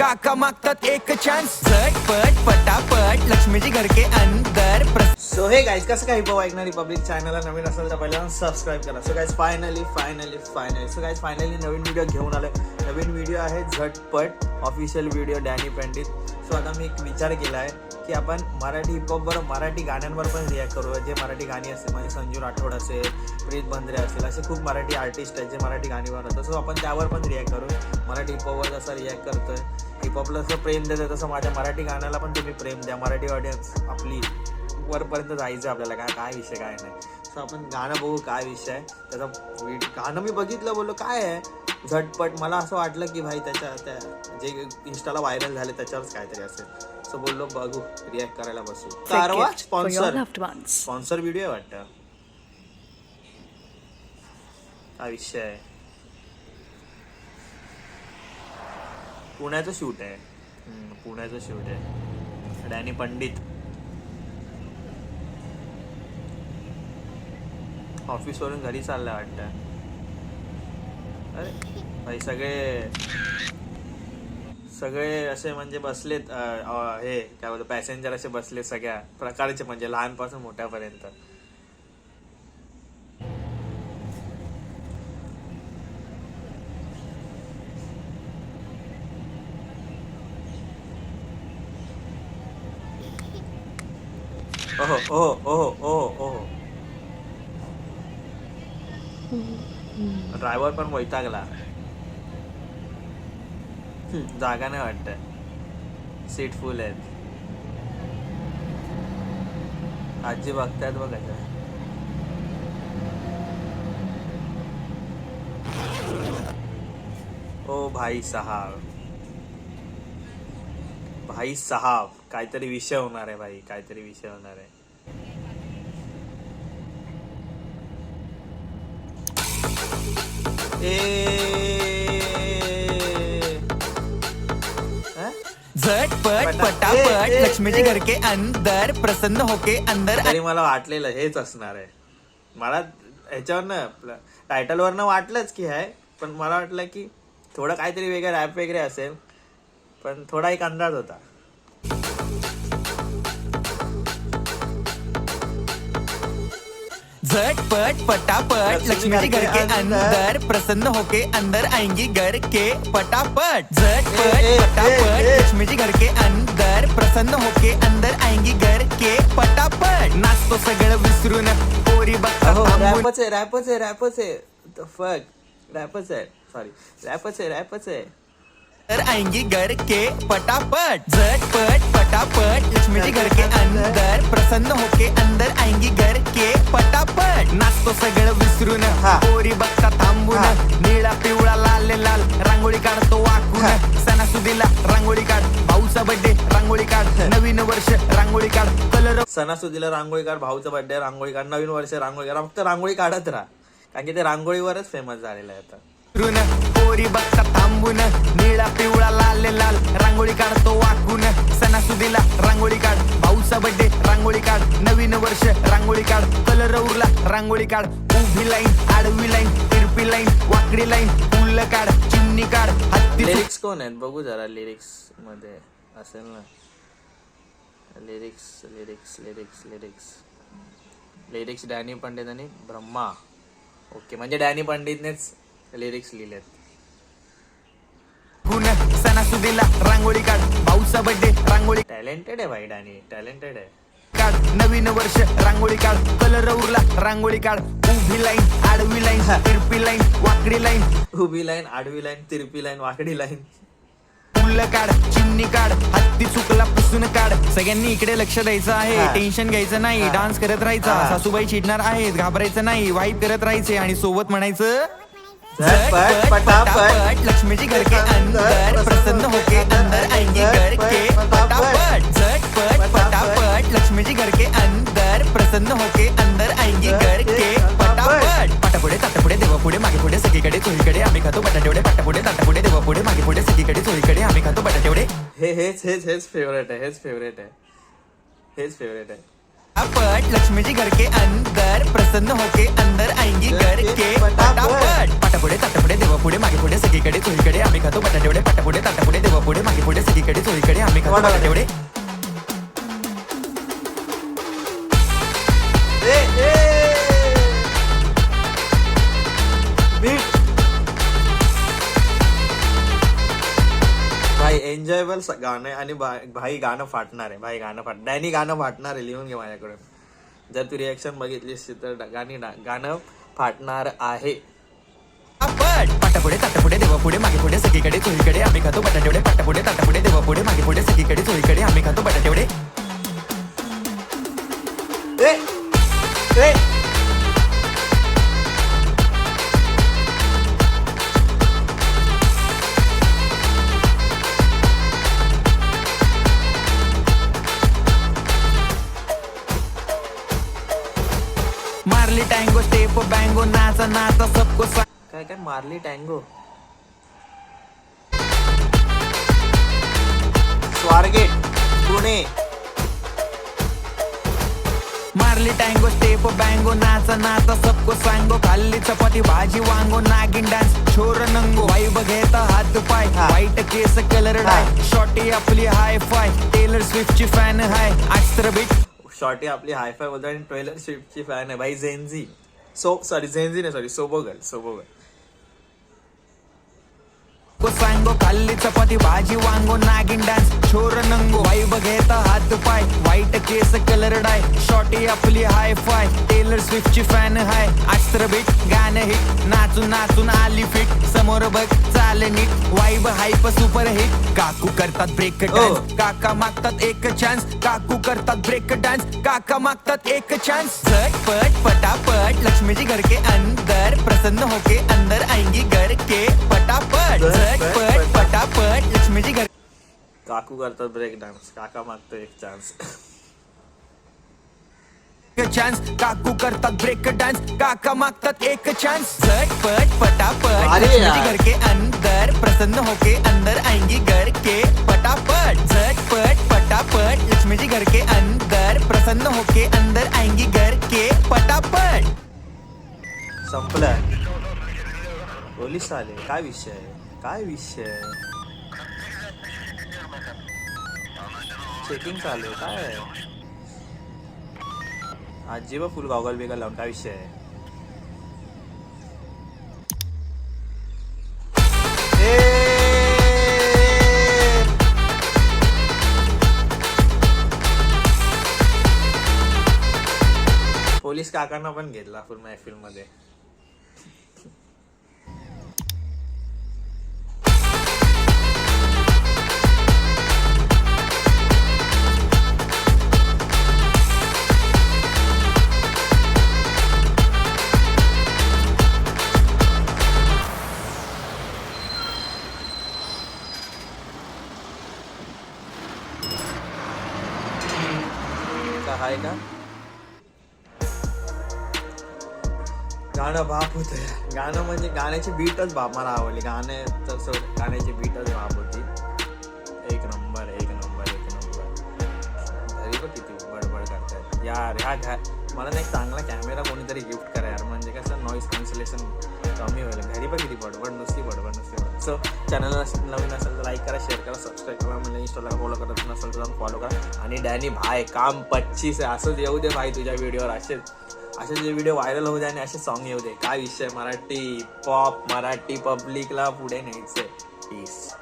काका मागतात एक चान्स, झटपट पटापट लक्ष्मीजी घर के अंदर. सो हे गाईज, कसं काही हिपहॉप ऐकणारी पब्लिक चॅनलला नवीन असेल तर पहिल्यांदा सबस्क्राईब करा. सो गाईज फायनली नवीन व्हिडिओ घेऊन आलोय. नवीन व्हिडिओ आहे झटपट official video Danny Pandit. So आता मी एक विचार केला आहे की आपण मराठी हिपहॉपवर मराठी गाण्यांवर पण रिॲक्ट करू. जे मराठी गाणी असतील म्हणजे संजू राठोड असेल, प्रीत बंद्रे असेल, असे खूप मराठी आर्टिस्ट आहेत जे मराठी गाणीवर होतं. सो आपण त्यावर पण रिॲक्ट करू. मराठी हिपहॉपवर जसं रिॲक्ट करतोय, हिपहॉपला जसं प्रेम देतोय, तसं माझ्या मराठी गाण्याला पण तुम्ही प्रेम द्या. मराठी ऑडियन्स आपली वरपर्यंत जायचं आपल्याला. काय विषय काय नाही. सो आपण गाणं बघू काय विषय आहे त्याचा. गाणं मी बघितलं, बोललो काय आहे झटपट. मला असं वाटलं की भाई त्या जे इंस्टाला व्हायरल झाले त्याच्यावरच काहीतरी असेल. सो बोललो बघू, रिॲक्ट करायला बसू. कारवा स्पॉन्सर व्हिडिओ आहे वाटतं. हा विषय आहे. पुण्याचं शूट आहे. पुण्याचं शूट आहे. डॅनी पंडित ऑफिसवरून घरी चाललंय वाटतं. अरे भाई सगळे असे म्हणजे बसलेत. हे काय बोलतो, पॅसेंजर असे बसले सगळ्या प्रकारचे, म्हणजे लहानपासून मोठ्यापर्यंत. ओहो ओहो ओहो ओहो ओहो. ड्रायव्हर पण वैतागला. जागा नाही वाटत, सीट फुल आहेत. आजी बघतायत बघायचं. ओ भाई साहब, भाई साहब, काहीतरी विषय होणार आहे भाई, काहीतरी विषय होणार आहे. झटपट पटापट लक्ष्मीजी घर के अंदर, प्रसन्न होके अंदर. तरी मला वाटलेलं हेच असणार आहे. मला ह्याच्यावरनं टायटलवरनं वाटलंच की आहे, पण मला वाटलं की थोडं काहीतरी वेगळं रॅप वगैरे असेल, पण थोडा एक अंदाज होता. झटपट पटापट लक्ष्मीजी घर के अंदर, प्रसन्न होके अंदर आएंगी घर के पटापट. झटपट पटापट लक्ष्मीजी घर के अंदर, प्रसन्न होके अंदर आएंगी घर के पटापट. नाचतो सगळं विसरून पोरी रॅपच आहे. रॅपच आहे. तर आएंगी घर के पटापट. झटपट पटापट लक्ष्मीजी घर के अंदर, प्रसन्न होके अंदर आएंगी घर के पटापट. नाचतो सगळं विसरून पोरी बघता थांबून, निळा पिवळा लाल लाल रांगोळी काढतो वाकून. सणासुदीला रांगोळी काढ, भाऊचा बर्थडे रांगोळी काढ, नवीन वर्ष रांगोळी काढ, कलर. सणासुदीला रांगोळी काढ, भाऊचा बर्थडे रांगोळी काढ, नवीन वर्ष रांगोळी काढ. फक्त रांगोळी काढत राहा, कारण की ते रांगोळीवरच फेमस झालेलं आहे आता. पोरी बघता थांबून, निळा पिवळा लाल लाल रांगोळी काढतो वाकून. सणासुदीला रांगोळी काढ, भाऊचा बर्थडे रांगोळी काढ, नवीन वर्ष रांगोळी काढ, कलर उरला रांगोळी काढ. उभी लाईन, आडवी लाईन, तिरपी लाईन, वाकडी लाईन, फुल काढ, चिमणी काढ, हत्ती. लिरिक्स कोण आहेत बघू जरा. लिरिक्स मध्ये असेल ना. लिरिक्स डॅनी पंडित आणि ब्रह्मा. ओके, म्हणजे डॅनी पंडितनेच लिरिक्स लिहिलेत. सणासुदीला रांगोळी काढ, भाऊचा बर्थडे रांगोळी. टॅलेंटेड आहे भाई डॅनी, टॅलेंटेड आहे. काढ, नवीन वर्ष रांगोळी काढ, कलर उरला रांगोळी काढ. उभी लाईन, आडवी लाईन, तिरपी लाईन, वाकडी लाईन. उभी लाईन, आडवी लाईन, तिरपी लाईन, वाकडी लाईन. फुल काढ, चिमणी काढ, हत्ती चुकला पुसून काढ. सगळ्यांनी इकडे लक्ष द्यायचं आहे, टेन्शन घ्यायचं नाही, डान्स करत राहायचा. सासूबाई चिडणार आहेत, घाबरायचं नाही, वाईप करत राहायचे आणि सोबत म्हणायचं झटपट पटापट लक्ष्मीजी घर के अंदर, प्रसन्न होके अंदर आएंगी घर के पटापट. झटपट पटापट लक्ष्मीजी घर के अंदर, प्रसन्न होके अंदर आएंगी घर के पटापट. पाटापुढे ताटापुढे देवापुढे मागे पुढे सगळीकडे चोहीकडे आम्ही खातो बटाटेवडे. पाटापुढे ताटापुढे देवापुढे मागे पुढे सगळीकडे चोहीकडे आम्ही खातो बटाटेवडे. हेच फेवरेट आहे. पट लक्ष्मी जी घर के अंदर प्रसन्न होके अंदर आएंगी घर के पटापट पाटापुढे ताटापुढे देवापुढे मागे पुढे सगळीकडे चोहीकडे आम्ही खातो बटाटेवडे पाटापुढे ताटापुढे देवापुढे मागे पुढे सगळीकडे चोहीकडे आम्ही खातो बटाटेवडे भाई एन्जॉयबल गाणं आहे आणि भाई गाणं फाटणार आहे. भाई गाणं डॅनी गाणं फाटणार आहे. लिहून घे माझ्याकडे. जर तू रिएक्शन बघितलीस तर गाणं फाटणार आहे. पाटापुढे ताटापुढे देवापुढे मागे पुढे सगळीकडे चोहीकडे आम्ही खातो बटाटेवडे पाटापुढे ताटापुढे देवापुढे मागे पुढे सगळीकडे चोहीकडे आम्ही खातो बटाटेवडे मारली टँगो स्टेप बँगो नाचा नाचा सबको काय काय मारली टँगो स्वारगेट पुणे. मारली टँगो स्टेप बँगो नाचा नाचा सबको सांगो खाल्ली चपाती भाजी वांगो नागिन डान्स छोर नंगो वाईब घेता हात पाय व्हाईट केस कलर डाय शॉर्टी आपली हाय फाय टेलर स्विफ्ट ची फॅन हाय अक्षर बीट शॉर्टी आपली हायफाय बोलतो आणि टेलर स्विफ्टची फॅन आहे भाई. झेनझी झेनझी नाही सोबोगल सांगो खाल्ली चपाती भाजी वांगो नागिन डान्स छोर नंगो वाईब घेता हात पाय व्हाईट केस कलर डाय शॉर्टी आपली हाय फाय टेलर स्विफ्ट ची फॅन हाय अक्षर बीट गाणं हिट नाचून नाचून आली फिट समोर बघ चाल नीट वाईब हायप सुपर हिट काकू करतात ब्रेक डान्स काका मागतात एक चान्स काकू करतात ब्रेक डान्स काका मागतात एक चान्स झटपट पटापट लक्ष्मी जी घर के अंदर प्रसन्न होके अंदर आएंगी घर के पटापट झटपट पटापट लक्ष्मी जी घर काकू करतात ब्रेक डान्स काका मागतो एक चान्स. चान्स काकू करतात ब्रेक डान्स काका मागतात एक चान्स झटपट पटापट लक्ष्मी जी घर के अंदर प्रसन्न होके अंदर आएंगी घर के पटापट झटपट पटापट लक्ष्मी जी घर के अंदर प्रसन्न होके अंदर आएंगी घर के पटापट. संपलं. पोलीस आले. काय विषय चेकिंग चालू आहे काय आजी व फुल गॉगल बिगल लावून काय विषय आहे. पोलीस काकांना पण घेतला फुल महफिल मध्ये. आहे का गाणं बाप होत. गाणं म्हणजे गाण्याची बीटच बाप मला आवडली. गाण्याची बीटच बाप होती. एक नंबर तरी पण किती बडबड करतायत यार. ह्या मला नाही चांगला कॅमेरा कोणीतरी गिफ्ट करा यार. म्हणजे कसं नॉईस कॅन्सलेशन कमी होईल. घरी पण किती बडबड नुसती. सो चॅनलला नवीन असेल तर लाईक करा, शेअर करा, सबस्क्राईब करा. म्हणजे इंस्टाला फॉलो करत नसेल तर फॉलो करा. आणि डॅनी भाई काम 25 आहे. असंच येऊ दे भाई तुझ्या व्हिडिओवर. असे जे व्हिडिओ व्हायरल होऊ दे आणि असे सॉन्ग येऊ दे. काय विषय. मराठी पॉप मराठी पब्लिकला पुढे न्यायचंय. पीस.